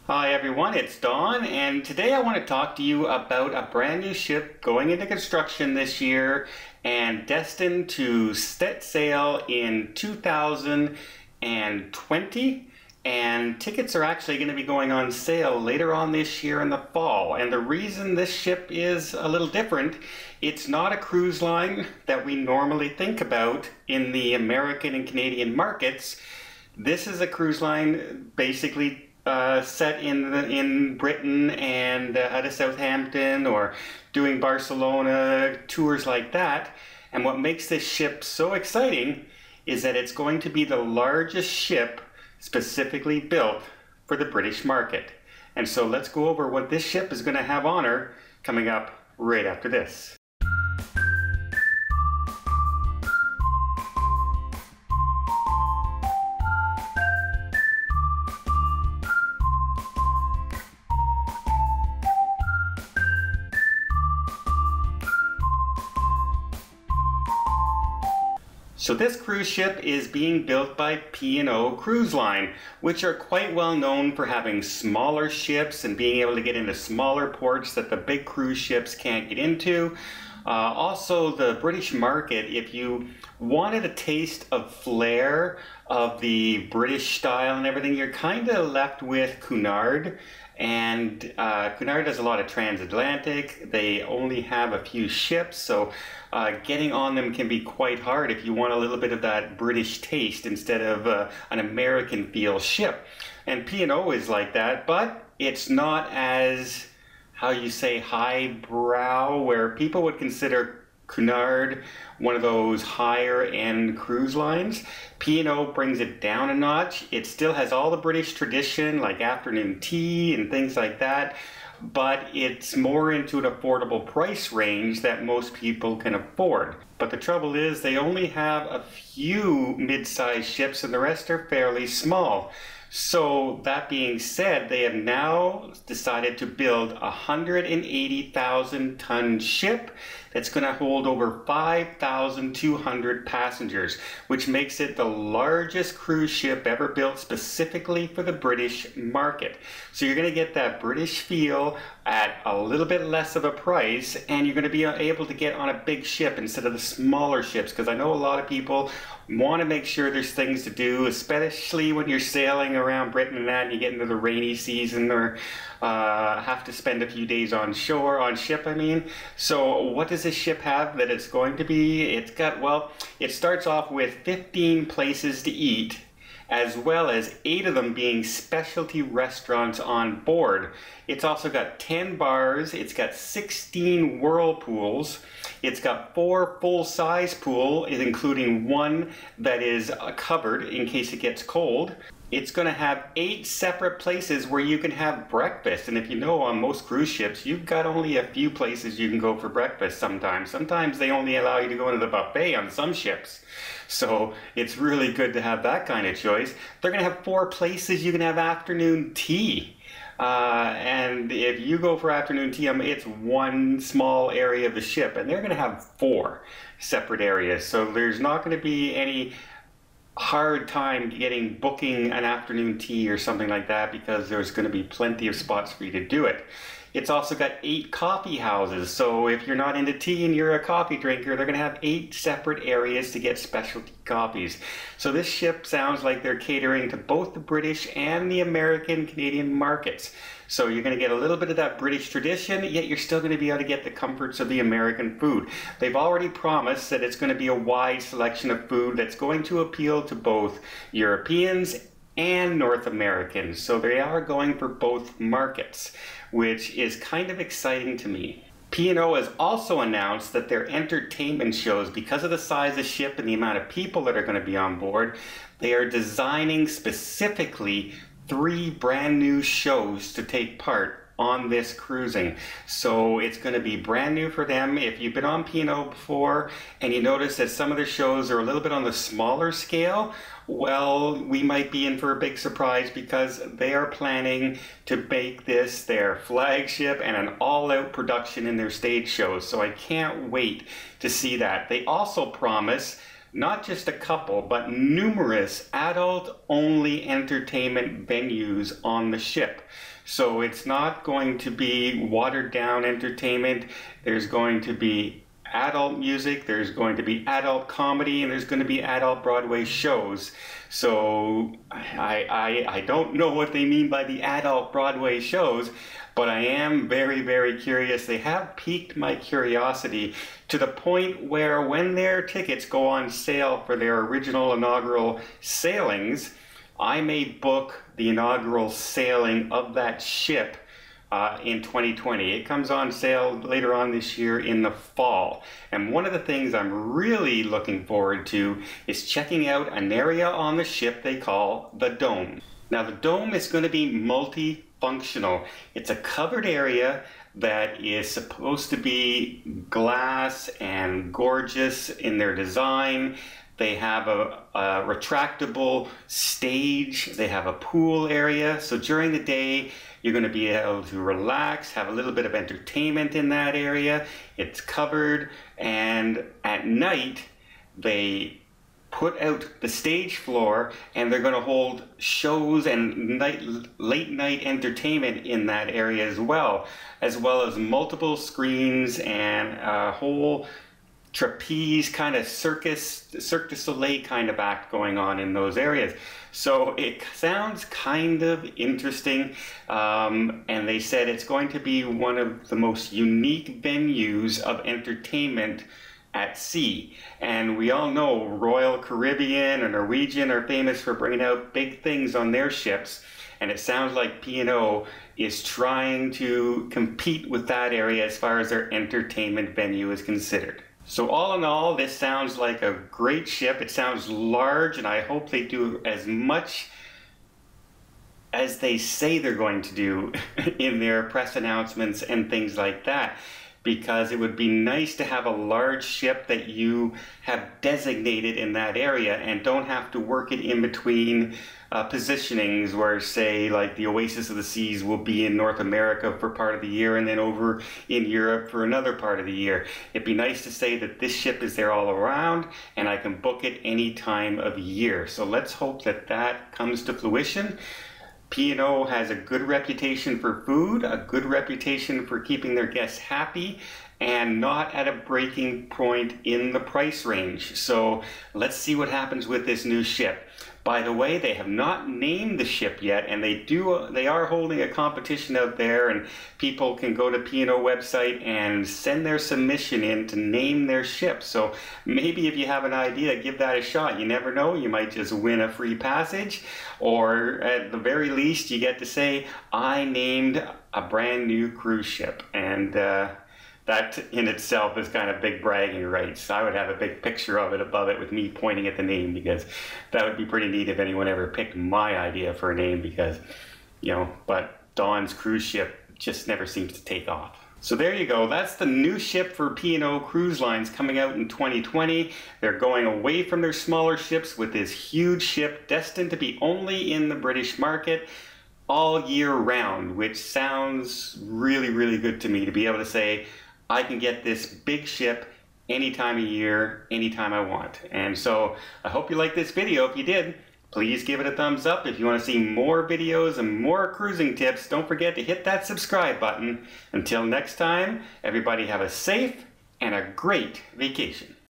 Hi everyone, it's Don, and today I want to talk to you about a brand new ship going into construction this year and destined to set sail in 2020. And tickets are actually going to be going on sale later on this year in the fall. And the reason this ship is a little different, it's not a cruise line that we normally think about in the American and Canadian markets. This is a cruise line basically set in Britain and out of Southampton or doing Barcelona, tours like that. And what makes this ship so exciting is that it's going to be the largest ship specifically built for the British market. And so let's go over what this ship is going to have on her coming up right after this. So this cruise ship is being built by P&O Cruise Line, which are quite well known for having smaller ships and being able to get into smaller ports that the big cruise ships can't get into. Also, the British market, if you wanted a taste of flair of the British style and everything, you're kind of left with Cunard. And Cunard does a lot of transatlantic. They only have a few ships, so getting on them can be quite hard if you want a little bit of that British taste instead of an American feel ship. And P&O is like that, but it's not as, how you say, highbrow, where people would consider Cunard one of those higher end cruise lines. P&O brings it down a notch. It still has all the British tradition like afternoon tea and things like that, but it's more into an affordable price range that most people can afford. But the trouble is they only have a few mid-sized ships and the rest are fairly small. So that being said, they have now decided to build a 180,000 ton ship that's going to hold over 5,200 passengers, which makes it the largest cruise ship ever built specifically for the British market. So you're going to get that British feel at a little bit less of a price, and you're going to be able to get on a big ship instead of the smaller ships, because I know a lot of people want to make sure there's things to do, especially when you're sailing around Britain and that, and you get into the rainy season or have to spend a few days on shore, on ship I mean. So what does this ship have that it's going to be? It's got, well, it starts off with 15 places to eat, as well as 8 of them being specialty restaurants on board. It's also got 10 bars, it's got 16 whirlpools, it's got 4 full-size pools, including one that is covered in case it gets cold. It's going to have 8 separate places where you can have breakfast. And if you know, on most cruise ships, you've got only a few places you can go for breakfast sometimes. Sometimes they only allow you to go into the buffet on some ships. So it's really good to have that kind of choice. They're going to have 4 places you can have afternoon tea. And if you go for afternoon tea, it's one small area of the ship, and they're going to have 4 separate areas. So there's not going to be any hard time booking an afternoon tea or something like that, because there's going to be plenty of spots for you to do it. It's also got 8 coffee houses, so if you're not into tea and you're a coffee drinker, they're going to have 8 separate areas to get specialty coffees. So this ship sounds like they're catering to both the British and the American Canadian markets. So you're going to get a little bit of that British tradition, yet you're still going to be able to get the comforts of the American food. They've already promised that it's going to be a wide selection of food that's going to appeal to both Europeans and North Americans. So they are going for both markets, which is kind of exciting to me. P&O has also announced that their entertainment shows, because of the size of the ship and the amount of people that are going to be on board, they are designing specifically 3 brand new shows to take part on this cruising. So it's going to be brand new for them. If you've been on P&O before and you notice that some of the shows are a little bit on the smaller scale, well, we might be in for a big surprise, because they are planning to make this their flagship and an all-out production in their stage shows. So I can't wait to see that. They also promise not just a couple, but numerous adult-only entertainment venues on the ship. So it's not going to be watered-down entertainment. There's going to be adult music, there's going to be adult comedy, and there's going to be adult Broadway shows. So I don't know what they mean by the adult Broadway shows, but I am very, very curious. They have piqued my curiosity to the point where when their tickets go on sale for their original inaugural sailings, I may book the inaugural sailing of that ship in 2020. It comes on sale later on this year in the fall. And one of the things I'm really looking forward to is checking out an area on the ship they call the Dome. Now the Dome is going to be multifunctional. It's a covered area that is supposed to be glass and gorgeous in their design. They have a retractable stage. They have a pool area. So during the day, you're going to be able to relax, have a little bit of entertainment in that area. It's covered. And at night, they put out the stage floor and they're going to hold shows and late night entertainment in that area as well as multiple screens and a whole trapeze kind of Cirque du Soleil kind of act going on in those areas. So it sounds kind of interesting, and they said it's going to be one of the most unique venues of entertainment at sea. And we all know Royal Caribbean and Norwegian are famous for bringing out big things on their ships, and it sounds like P&O is trying to compete with that area as far as their entertainment venue is considered. So all in all, this sounds like a great ship. It sounds large, and I hope they do as much as they say they're going to do in their press announcements and things like that, because it would be nice to have a large ship that you have designated in that area and don't have to work it in between positionings where, say, like the Oasis of the Seas will be in North America for part of the year and then over in Europe for another part of the year. It'd be nice to say that this ship is there all around and I can book it any time of year. So let's hope that that comes to fruition. P&O has a good reputation for food, a good reputation for keeping their guests happy, and not at a breaking point in the price range. So let's see what happens with this new ship. By the way, they have not named the ship yet, and they are holding a competition out there, and people can go to P&O website and send their submission in to name their ship. So maybe if you have an idea, give that a shot. You never know, you might just win a free passage, or at the very least, you get to say, I named a brand new cruise ship. And that in itself is kind of big bragging rights. I would have a big picture of it above it with me pointing at the name, because that would be pretty neat if anyone ever picked my idea for a name, because, you know, but Dawn's cruise ship just never seems to take off. So there you go. That's the new ship for P&O Cruise Lines coming out in 2020. They're going away from their smaller ships with this huge ship destined to be only in the British market all year round, which sounds really, really good to me, to be able to say, I can get this big ship any time of year, anytime I want. And so I hope you liked this video. If you did, please give it a thumbs up. If you want to see more videos and more cruising tips, don't forget to hit that subscribe button. Until next time, everybody have a safe and a great vacation.